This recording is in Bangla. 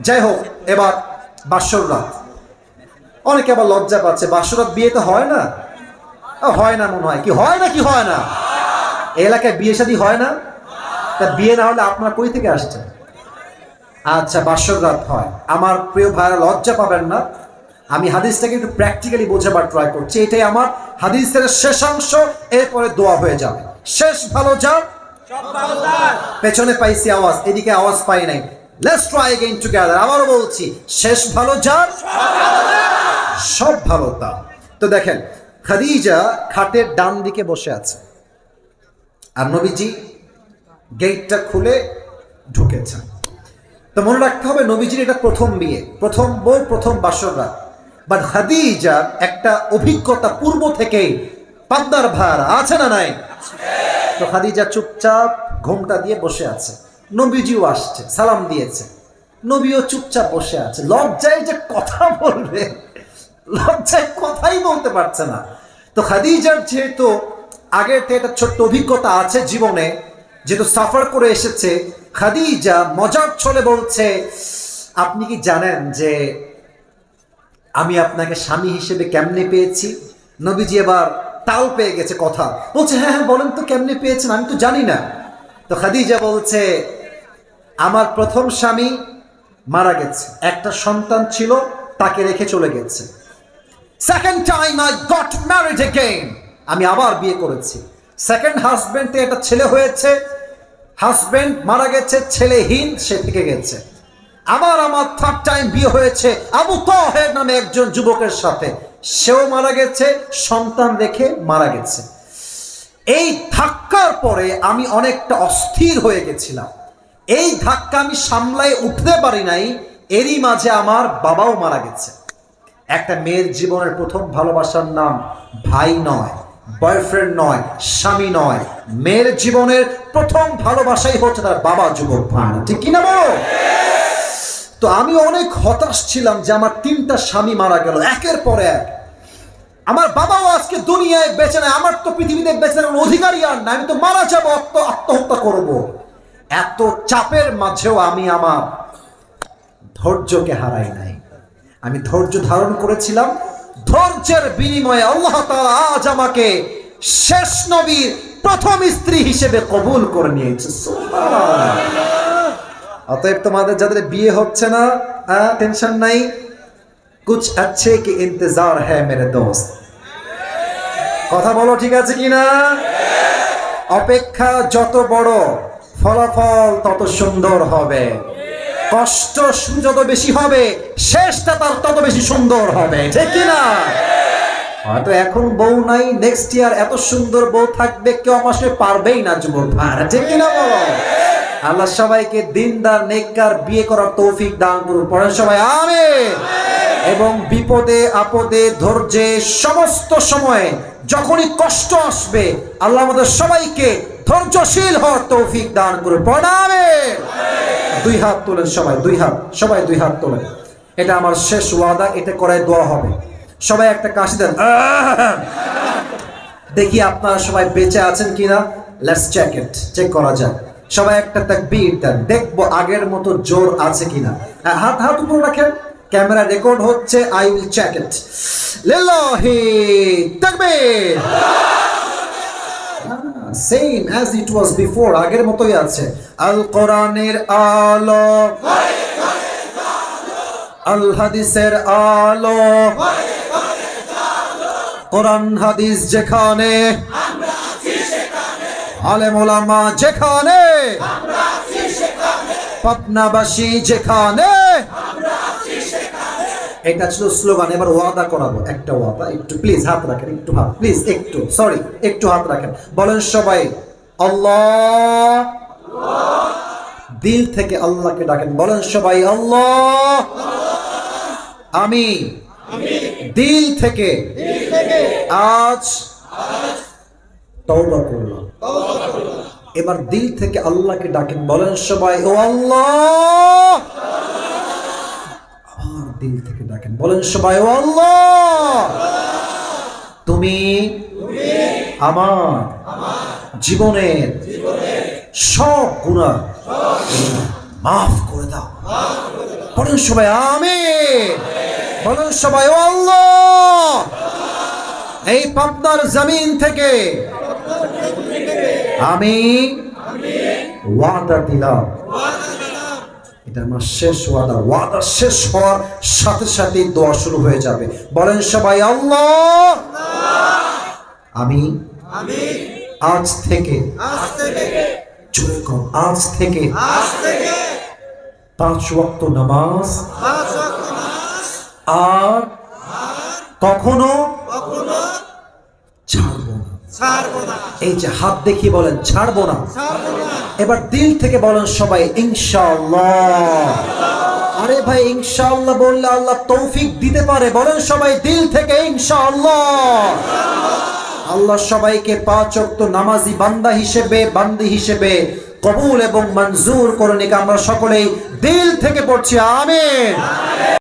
যাই হোক, এবার বাসর রাত। অনেকে আবার লজ্জা পাচ্ছে, বাসর রাত বিয়ে তো হয় না, হয় না মনে হয়, কি হয় না, কি হয় না, এলাকায় বিয়ে শাদী হয় না, তা বিয়ে না হলে আপনার কই থেকে আসছে? আচ্ছা, বাসর রাত হয়। আমার প্রিয় ভাইরা, লজ্জা পাবেন না, আমি হাদিসটাকে একটু প্র্যাকটিক্যালি বোঝাবার ট্রাই করছি। এটাই আমার হাদিসের শেষাংশ, এরপরে দোয়া হয়ে যাবে। শেষ ভালো যার, পেছনে পাইছি আওয়াজ, এদিকে আওয়াজ পাই নাই। Let's try again together. আবারও বলছি, শেষ ভালো যার, সব ভালো তার। তো দেখেন, খাদিজা খাটের ডান দিকে বসে আছে, আর নবীজি গেটটা খুলে ঢুকেছেন। তো মনে রাখতে হবে, নবীজির এটা প্রথম বিয়ে, প্রথম বউ, প্রথম বাসর রাত। বাট খাদিজার একটা অভিজ্ঞতা পূর্ব থেকেই পাবনার ভাড়া আছে না নাই? তো খাদিজা চুপচাপ ঘোমটা দিয়ে বসে আছে, নবীজিও আসছে, সালাম দিয়েছে, নবীও চুপচাপ বসে আছে। লজ্জায় যে কথা বলবে, লজ্জায় কথাই বলতে পারছে না। তো খাদিজার যেহেতু আগের থেকে একটা ছোট্ট অভিজ্ঞতা আছে জীবনে, যেহেতু সাফার করে এসেছে, খাদিজা মজার ছলে বলছে, আপনি কি জানেন যে আমি আপনাকে স্বামী হিসেবে কেমনে পেয়েছি? নবীজি এবার তাল পেয়ে গেছে কথা, বলছে হ্যাঁ হ্যাঁ বলেন তো কেমনে পেয়েছেন, আমি তো জানি না। তো খাদিজা বলছে, আমার প্রথম স্বামী মারা গেছে, একটা সন্তান ছিল, তাকে রেখে চলে গেছে। Second time I got married again, আমি আবার বিয়ে করেছি। সেকেন্ড হাজবেন্ড থেকে একটা ছেলে হয়েছে, হাজবেন্ড মারা গেছে, ছেলেহীন, সে থেকে গেছে। আবার আমার থার্ড টাইম বিয়ে হয়েছে আবু তাহের নামে একজন যুবকের সাথে, সেও মারা গেছে, সন্তান রেখে মারা গেছে। এই ধাক্কার পরে আমি অনেকটা অস্থির হয়ে গেছিলাম, এই ধাক্কা আমি সামলাই উঠতে পারি নাই। এরই মাঝে আমার বাবাও মারা গেছে। একটা মেয়ের জীবনের প্রথম ভালোবাসার নাম ভাই নয়, বয়ফ্রেন্ড নয়, স্বামী নয়, মেয়ের জীবনের প্রথম ভালোবাসাই হচ্ছে তার বাবা, যুবক ভাই, ঠিক কিনা বলো? তো আমি অনেক হতাশ ছিলাম যে আমার 3টা স্বামী মারা গেল একের পর এক, আমার বাবাও আজকে দুনিয়ায় বেঁচে নাই, আমার তো পৃথিবীতে বেঁচে থাকার অধিকারই আর না, আমি তো মারা যাবো, আত্মহত্যা করব। এত চাপের মাঝেও আমি আমার ধৈর্যকে হারাই নাই, আমি ধৈর্য ধারণ করেছিলাম। ধৈর্যের বিনিময়ে আল্লাহ তাআলা আজ আমাকে শেষ নবীর প্রথম স্ত্রী হিসেবে কবুল করে নিয়েছে। সুবহানাল্লাহ। অতএব তোমাদের যাদের বিয়ে হচ্ছে না, টেনশন নাই, কুছ अच्छे की इंतजार है मेरे दोस्त। কথা বলো, ঠিক আছে কিনা? অপেক্ষা যত বড়, ফলাফল তত সুন্দর হবে। কষ্ট যত বেশি হবে, শেষটা তার তত বেশি সুন্দর হবে, ঠিক কিনা? হয়তো এখন বউ নাই, নেক্সট ইয়ার এত সুন্দর বউ থাকবে, কেউ আমার সাথে পারবেই না, যুবক ভাইরা, ঠিক কিনা বলো? আল্লাহ সবাইকে দিনদার নেককার বিয়ে করার তৌফিক দান করুন, পড়েন সবাই আমিন। এবং বিপদে আপদে ধৈর্যে সমস্ত সময়ে যখনই কষ্ট আসবে, আল্লাহ আমাদের সবাইকে ধৈর্যশীল হওয়ার তৌফিক দান করুন, পড়েন আমিন। দুই হাত তোলেন সবাই, দুই হাত, সবাই দুই হাত তোলেন। এটা আমার শেষ ওয়াদা, এটা করায় দোয়া হবে। সবাই একটা কাশি দেন, দেখি আপনারা সবাই বেঁচে আছেন কিনা। লেটস চেক ইট, চেক করা যাক। সবাই একটা তাকবীর দেন, দেখবো আগের মতো জোর আছে কিনা। হাত হাত উপরে রাখেন, ক্যামেরা রেকর্ড হচ্ছে, আই উইল চেক ইট। লিল্লাহি তাকবীর। Same as it was before, আগের মতোই আছে। আল কোরআনের আলো, আল হাদিসের আলো, কোরআন হাদিস যেখানে, আলেম ওলামা যেখানে, পাবনাবাসী যেখানে। এটা ছিল স্লোগান। এবার ওয়াদা করাবো, একটা ওয়াদা, একটু প্লিজ হাত রাখেন, একটু হাত প্লিজ, একটু সরি, একটু হাত রাখেন। বলেন সবাই আল্লাহ, দিল থেকে আল্লাহকে ডাকেন। বলেন সবাই আল্লাহ, আমি দিল থেকে আজ তওবা করলাম। এবার দিল থেকে আল্লাহকে ডাকেন, বলেন সবাই ও আল্লাহ। আবার দিল থেকে ডাকেন, বলেন সবাই ও আল্লাহ, তুমি আমার জীবনের সব গুনাহ মাফ করে দাও। বলুন সবাই আমিন। বলুন সবাই ও আল্লাহ, এই পাবনার জমিন থেকে আমি ওয়াদা দিলাম, এটা আমার শেষ ওয়াদা। ওয়াদা শেষ হওয়ার সাথে সাথে দোয়া শুরু হয়ে যাবে। বলেন সবাই আল্লাহ, আমি আজ থেকে আজ থেকে 5 ওয়াক্ত নামাজ আর কখনো ছাড়বো না। এই যে হাত দেখিয়ে বলেন ছাড়বো না। এবার দিল থেকে বলেন সবাই ইনশাআল্লাহ। আরে ভাই ইনশাআল্লাহ বললে আল্লাহ তৌফিক দিতে পারে। বলেন সবাই দিল থেকে ইনশাআল্লাহ। আল্লাহ সবাইকে 5 ওয়াক্ত নামাজি বান্দা হিসেবে, বান্দি হিসেবে কবুল এবং মঞ্জুর করুন। আমরা সকলেই দিল থেকে পড়ছি আমিন।